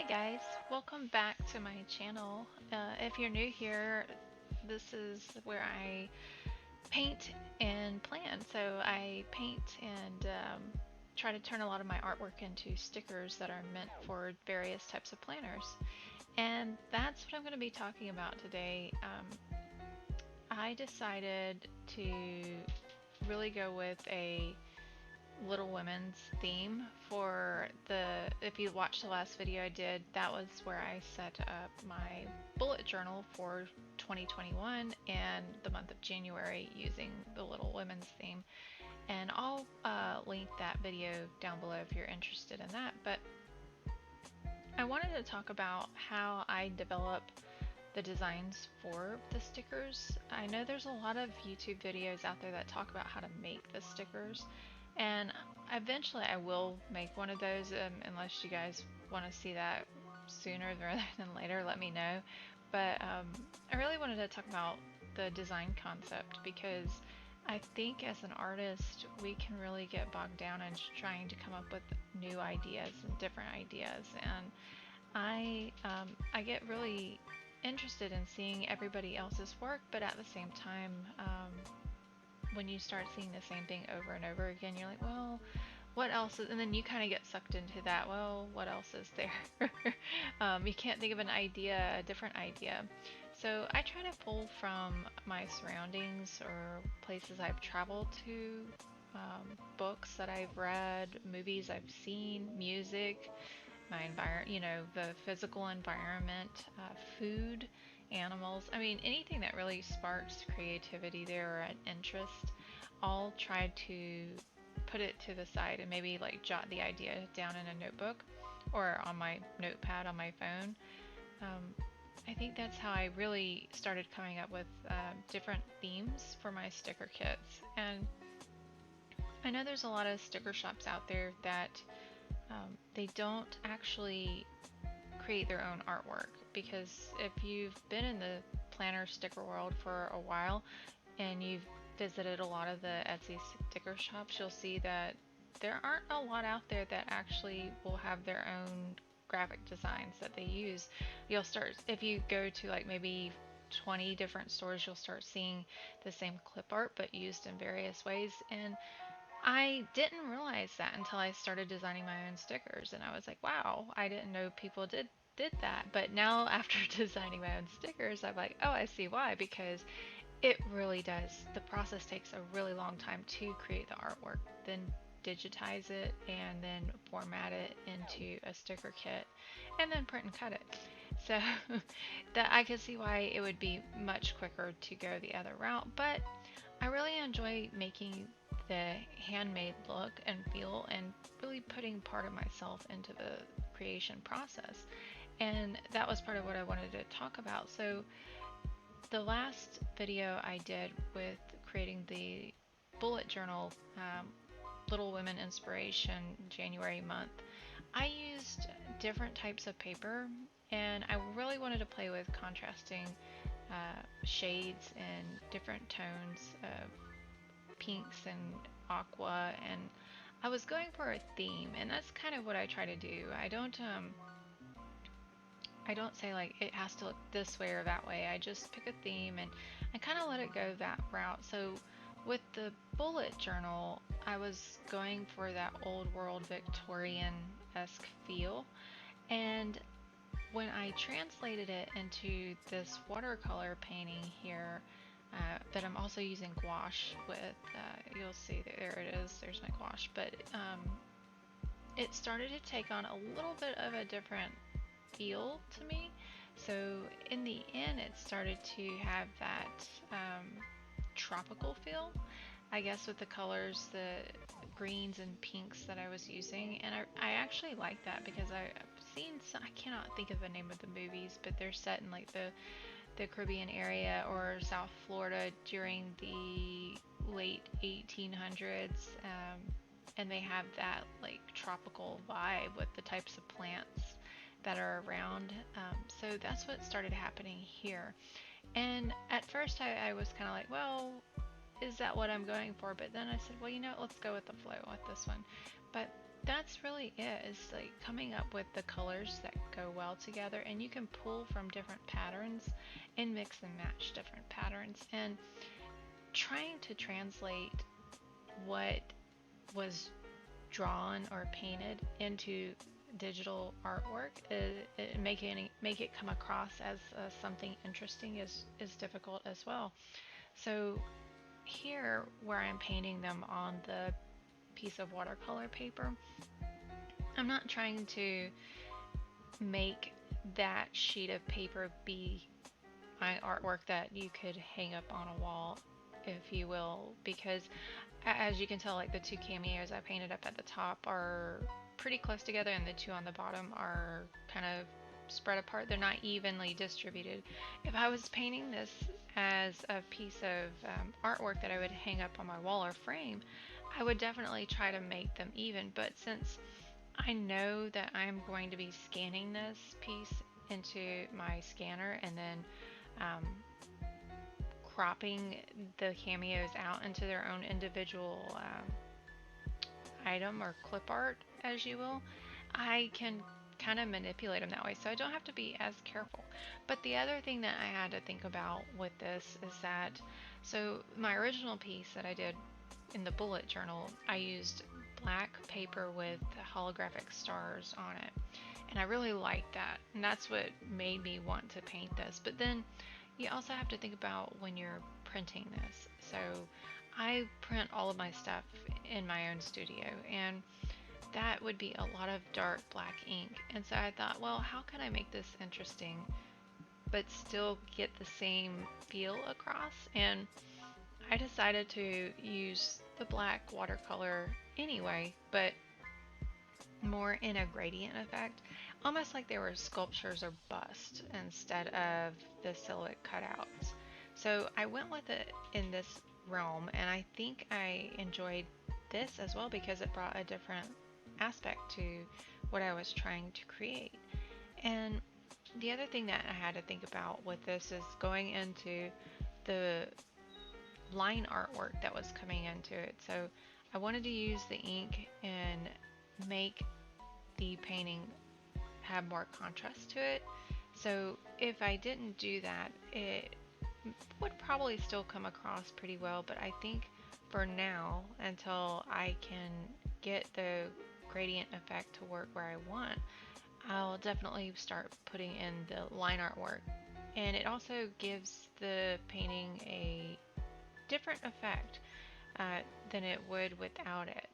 Hi guys, welcome back to my channel. If you're new here, this is where I paint and plan. So I paint and try to turn a lot of my artwork into stickers that are meant for various types of planners. And that's what I'm going to be talking about today. I decided to really go with a Little Women's theme for if you watched the last video I did, that was where I set up my bullet journal for 2021 and the month of January using the Little Women's theme. And I'll link that video down below if you're interested in that. But I wanted to talk about how I develop the designs for the stickers. I know there's a lot of YouTube videos out there that talk about how to make the stickers, and eventually I will make one of those, unless you guys want to see that sooner rather than later, let me know. But I really wanted to talk about the design concept because I think as an artist we can really get bogged down in trying to come up with new ideas and different ideas, and I get really interested in seeing everybody else's work, but at the same time, when you start seeing the same thing over and over again, you're like, well, what else is, and then you kind of get sucked into that, well, what else is there? You can't think of an idea, a different idea. So I try to pull from my surroundings or places I've traveled to, books that I've read, movies I've seen, music, my environment, the physical environment, food, animals. I mean, anything that really sparks creativity there or an interest, I'll try to put it to the side and maybe like jot the idea down in a notebook or on my notepad on my phone. Um, I think that's how I really started coming up with different themes for my sticker kits. And I know there's a lot of sticker shops out there that they don't actually create their own artwork, because if you've been in the planner sticker world for a while and you've visited a lot of the Etsy sticker shops, you'll see that there aren't a lot out there that actually will have their own graphic designs that they use. You'll start, if you go to like maybe 20 different stores, you'll start seeing the same clip art but used in various ways, and I didn't realize that until I started designing my own stickers, and I was like, wow, I didn't know people did that. But now after designing my own stickers, I'm like, oh, I see why, because it really does. The process takes a really long time to create the artwork, then digitize it, and then format it into a sticker kit, and then print and cut it. So that I could see why it would be much quicker to go the other route, but I really enjoy making the handmade look and feel and really putting part of myself into the creation process. And that was part of what I wanted to talk about. So the last video I did with creating the bullet journal, Little Women Inspiration January month, I used different types of paper, and I really wanted to play with contrasting shades and different tones of pinks and aqua, and I was going for a theme, and that's kind of what I try to do. I don't say like it has to look this way or that way. I just pick a theme and I kind of let it go that route. So with the bullet journal, I was going for that old world Victorian-esque feel, and when I translated it into this watercolor painting here, that I'm also using gouache with, you'll see there it is, there's my gouache, but it started to take on a little bit of a different feel to me. So in the end, it started to have that tropical feel, I guess, with the colors, the greens and pinks that I was using. And I actually like that because I've seen some, I cannot think of the name of the movies, but they're set in like the Caribbean area or South Florida during the late 1800s, and they have that like tropical vibe with the types of plants that are around. So that's what started happening here. And at first I was kind of like, well, is that what I'm going for? But then I said, well, let's go with the flow with this one. But that's really it, is like coming up with the colors that go well together, and you can pull from different patterns and mix and match different patterns, and trying to translate what was drawn or painted into digital artwork, make it come across as something interesting is difficult as well. So here, where I'm painting them on the piece of watercolor paper, I'm not trying to make that sheet of paper be my artwork that you could hang up on a wall, if you will, because as you can tell, like the two cameos I painted up at the top are pretty close together, and the two on the bottom are kind of spread apart. They're not evenly distributed. If I was painting this as a piece of artwork that I would hang up on my wall or frame, I would definitely try to make them even. But since I know that I'm going to be scanning this piece into my scanner and then um, cropping the cameos out into their own individual item or clip art, as you will, I can kind of manipulate them that way, so I don't have to be as careful. But the other thing that I had to think about with this is that, so my original piece that I did in the bullet journal, I used black paper with holographic stars on it, and I really liked that, and that's what made me want to paint this. But then you also have to think about when you're printing this. So I print all of my stuff in my own studio, and that would be a lot of dark black ink. And so I thought, well, how can I make this interesting but still get the same feel across? And I decided to use the black watercolor anyway, but more in a gradient effect, almost like they were sculptures or busts instead of the silhouette cutouts. So I went with it in this realm, and I think I enjoyed this as well because it brought a different aspect to what I was trying to create. And the other thing that I had to think about with this is going into the line artwork that was coming into it. So I wanted to use the ink and make the painting have more contrast to it. So if I didn't do that, it would probably still come across pretty well, but I think for now, until I can get the gradient effect to work where I want, I'll definitely start putting in the line artwork. And it also gives the painting a different effect than it would without it.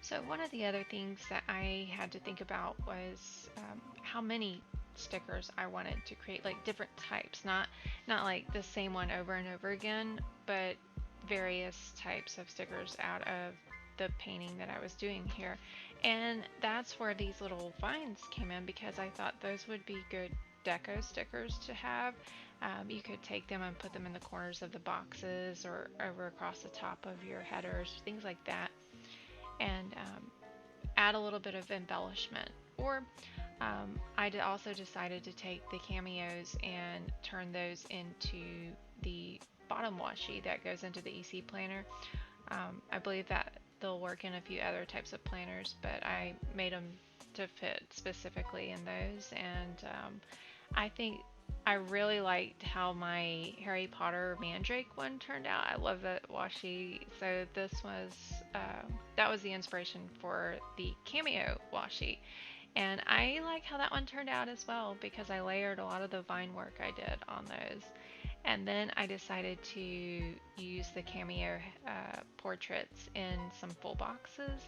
So one of the other things that I had to think about was how many stickers I wanted to create, like different types, not like the same one over and over again, but various types of stickers out of the painting that I was doing here. And that's where these little vines came in, because I thought those would be good deco stickers to have. You could take them and put them in the corners of the boxes or over across the top of your headers, things like that, and add a little bit of embellishment. Or I also decided to take the cameos and turn those into the bottom washi that goes into the EC planner. I believe that they'll work in a few other types of planners, but I made them to fit specifically in those. And I think I really liked how my Harry Potter Mandrake one turned out. I love that washi. So this was that was the inspiration for the cameo washi. And I like how that one turned out as well, because I layered a lot of the vine work I did on those. And then I decided to use the cameo portraits in some full boxes.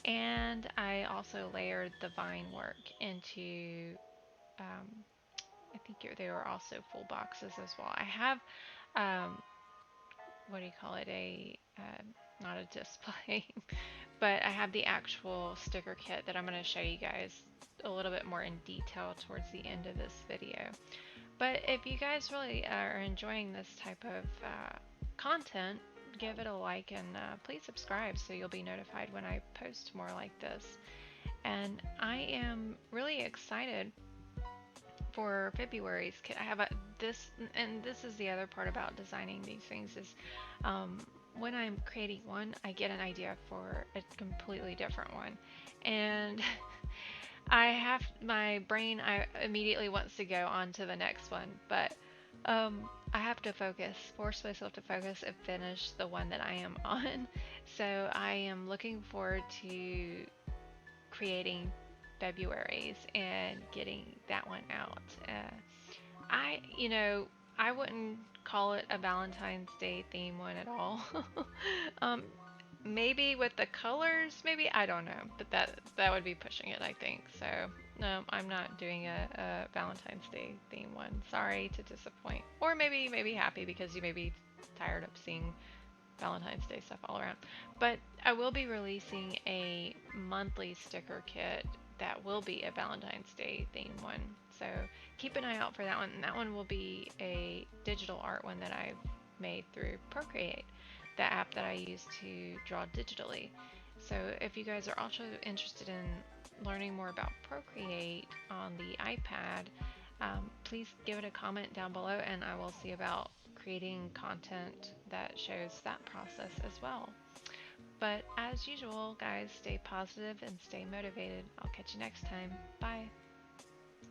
And I also layered the vine work into, I think they were also full boxes as well. I have, what do you call it, not a display, but I have the actual sticker kit that I'm going to show you guys a little bit more in detail towards the end of this video. But if you guys really are enjoying this type of content, give it a like, and please subscribe so you'll be notified when I post more like this. And I am really excited for February's kit. I have this, and this is the other part about designing these things is when I'm creating one, I get an idea for a completely different one. And my brain immediately wants to go on to the next one, but I have to force myself to focus and finish the one that I am on. So I am looking forward to creating February's and getting that one out. I wouldn't call it a Valentine's Day theme one at all. um, Maybe with the colors, maybe, I don't know, but that would be pushing it, I think. So no, I'm not doing a Valentine's Day theme one. Sorry to disappoint, or maybe happy, because you may be tired of seeing Valentine's Day stuff all around. But I will be releasing a monthly sticker kit that will be a Valentine's Day theme one. So keep an eye out for that one. And that one will be a digital art one that I've made through Procreate, the app that I use to draw digitally. So if you guys are also interested in learning more about Procreate on the iPad, please give it a comment down below, and I will see about creating content that shows that process as well. But as usual, guys, stay positive and stay motivated. I'll catch you next time. Bye.